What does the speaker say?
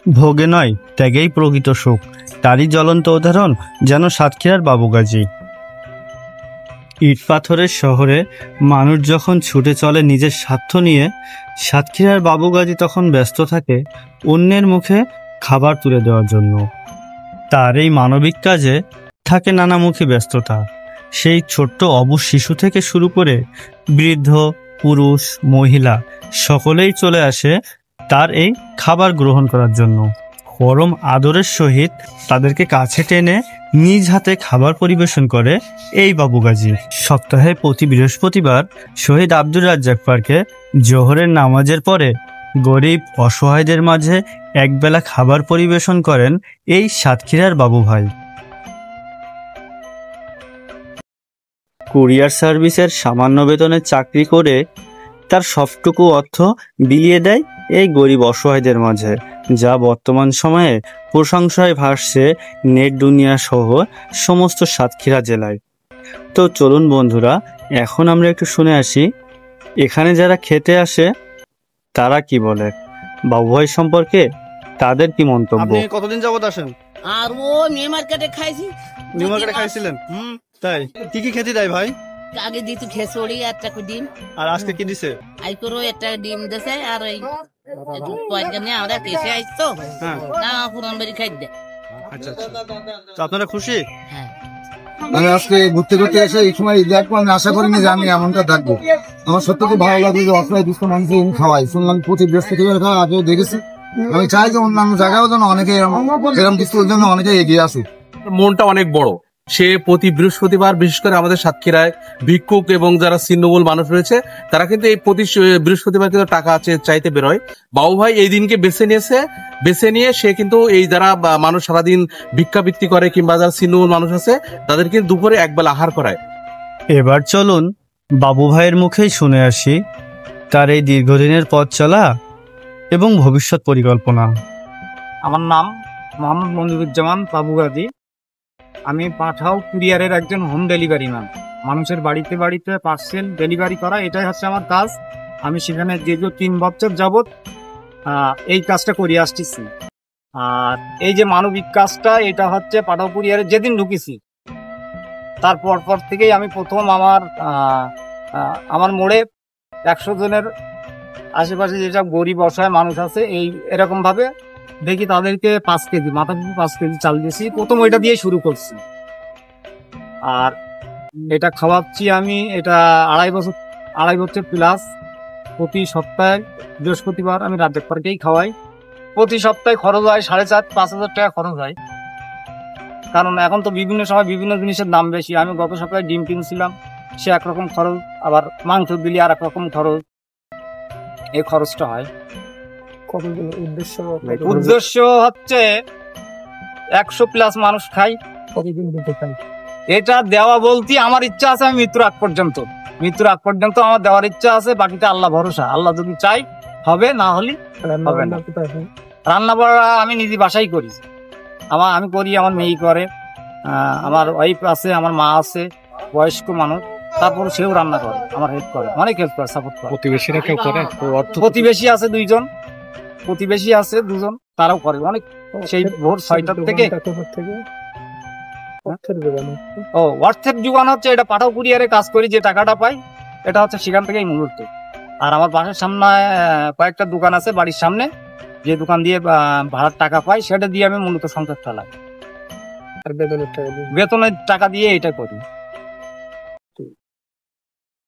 ভোগে নয় ত্যাগেই প্রকৃত সুখ, তারই জ্বলন্ত উদাহরণ যেন সাতক্ষীরার বাবুগাজী। ইট পাথরের শহরে মানুষ যখন ছুটে চলে নিজের স্বার্থ নিয়ে, সাতক্ষীরার বাবুগাজী তখন ব্যস্ত থাকে অন্যের মুখে খাবার তুলে দেওয়ার জন্য। তার এই মানবিক কাজে থাকে নানামুখী ব্যস্ততা। সেই ছোট্ট অবুঝ শিশু থেকে শুরু করে বৃদ্ধ, পুরুষ, মহিলা সকলেই চলে আসে তার এই খাবার গ্রহণ করার জন্য। পরম আদরের সহিত তাদেরকে কাছে টেনে নিজ হাতে খাবার পরিবেশন করে এই বাবুগাজী। সপ্তাহে প্রতি বৃহস্পতিবার শহীদ আব্দুর রাজ্জাক পার্কে জোহরের নামাজের পরে গরিব অসহায়দের মাঝে একবেলা খাবার পরিবেশন করেন এই সাতক্ষীরার বাবু ভাই। কুরিয়ার সার্ভিসের সামান্য বেতনের চাকরি করে তার সবটুকু অর্থ বিলিয়ে দেয় এই গরিব অসহায়দের মাঝে, যা বর্তমান সময়ে প্রশংসায় ভাসছে নেট দুনিয়া সহ সমস্ত সাতক্ষীরা জেলায়। তো চলুন বন্ধুরা, এখন আমরা একটু শুনে আসি এখানে যারা খেতে আসে তারা কি বলে, বাবু ভাই সম্পর্কে তাদের কি মন্তব্য। আপনি কতদিন যাবত আসেন? আর ও নিউ মার্কেটে খাইছি। নিউ মার্কেটে খাইছিলেন? তাই কি কি খেতে দেয় ভাই? আগে দিত খেসড়ি একটা ডিম, আর আজকে কি দিছে? আইকরো একটা ডিম দিছে, আর ওই কয়েকজনে আমরা কেসে আইতো না পুরন বাড়ি খাই দে। আচ্ছা আচ্ছা, তো আপনারা খুশি? হ্যাঁ, আমি আজকে ঘুরতে ঘুরতে এসে এই সময় দেখবো, আমি আশা করিনি যে আমি এমনটা দেখবো। আমার সত্যি খুব ভালো লাগলো যে অসহায় দুস্থ মানুষ খাওয়াই। শুনলাম প্রতি বৃহস্পতিবার খাওয়া, আগেও দেখেছি। আমি চাই যে অন্যান্য জায়গায়ও যেন অনেকে এরকম কিছুর জন্য অনেকে এগিয়ে আসুক। মনটা অনেক বড়। সে প্রতি বৃহস্পতিবার, বিশেষ করে আমাদের সাতক্ষীরায় ভিক্ষুক এবং যারা ছিন্নমূল মানুষ রয়েছে তারা কিন্তু এই প্রতি বৃহস্পতিবার কিন্তু টাকা চাইতে বেরোয়। বাবু ভাই এই দিনকে বেছে নিয়ে সে কিন্তু এই যারা মানুষ সারাদিন ভিক্ষাবৃত্তি করে কিংবা যারা ছিন্নমূল মানুষ আছে তাদের কিন্তু দুপুরে একবেলা আহার করায়। এবার চলুন বাবু ভাইয়ের মুখেই শুনে আসি তার এই দীর্ঘদিনের পথ চলা এবং ভবিষ্যৎ পরিকল্পনা। আমার নাম মোহাম্মদ মনিরুজ্জামান বাবুগাজী। আমি পাঠাও কুরিয়ারের একজন হোম ডেলিভারি ম্যান। মানুষের বাড়িতে বাড়িতে পার্সেল ডেলিভারি করা, এটাই হচ্ছে আমার কাজ। আমি সেখানে দীর্ঘ 3 বছর যাবৎ এই কাজটা করে আসতেছি। আর এই যে মানবিক কাজটা, এটা হচ্ছে পাঠাও কুরিয়ারে যেদিন ঢুকেছি তারপর থেকেই আমি প্রথম আমার মোড়ে 100 জনের আশেপাশে যেসব গরিব অসহায় মানুষ আছে এরকম ভাবে দেখি তাদেরকে 5 কেজি মাথা পিছু 5 কেজি চাল দিয়েছি। প্রথম ওইটা দিয়ে শুরু করছি, আর এটা খাওয়াচ্ছি আমি। এটা 2.5 বছর প্লাস। প্রতি সপ্তাহে বৃহস্পতিবার আমি রাজ্জাক পার্কেই খাওয়াই। প্রতি সপ্তাহে খরচ হয় 4,500-5,000 টাকা খরচ হয়, কারণ এখন তো বিভিন্ন সময় বিভিন্ন জিনিসের দাম বেশি। আমি গত সপ্তাহে ডিম কিনছিলাম, সে একরকম খরচ, আবার মাংস দিলে আর একরকম খরচ। এই খরচটা হয়। উদ্দেশ্য হচ্ছে 100+ মানুষ খাই, এটা দেওয়া বলতে আমার ইচ্ছা আছে আমি মৃত্যুর আগ পর্যন্ত আমার দেওয়ার ইচ্ছা আছে। বাকিটা আল্লাহ ভরসা, আল্লাহ যদি চাই হবে, না হলে হবে না। রান্না বাড়া আমি নিজে বাসাই করি। আমি করি, আমার মেয়ে করে, আমার ওয়াইফ আছে, আমার মা আছে, বয়স্ক মানুষ, তারপর সেও রান্না করে, আমার হেল্প করে, অনেক হেল্প করে, সাপোর্ট করে। প্রতিবেশীরা কেউ করে? প্রতিবেশী আছে 2 জন, প্রতিবেশী আছে 2 জন, তারাও করে অনেক। সেই ভোর 6টার থেকে অর্থের যোগান হচ্ছে, এটা পাঠাও কুরিয়ারে কাজ করি, যে টাকাটা পাই এটা হচ্ছে সেখান থেকেই মূলত। আর আমার বাসার সামনে কয়েকটা দোকান আছে, বাড়ির সামনে, যে দোকান দিয়ে ভাড়ার টাকা পাই সেটা দিয়ে আমি মূলত সংসার চালাই। বেতনের টাকা দিয়ে এটা করি।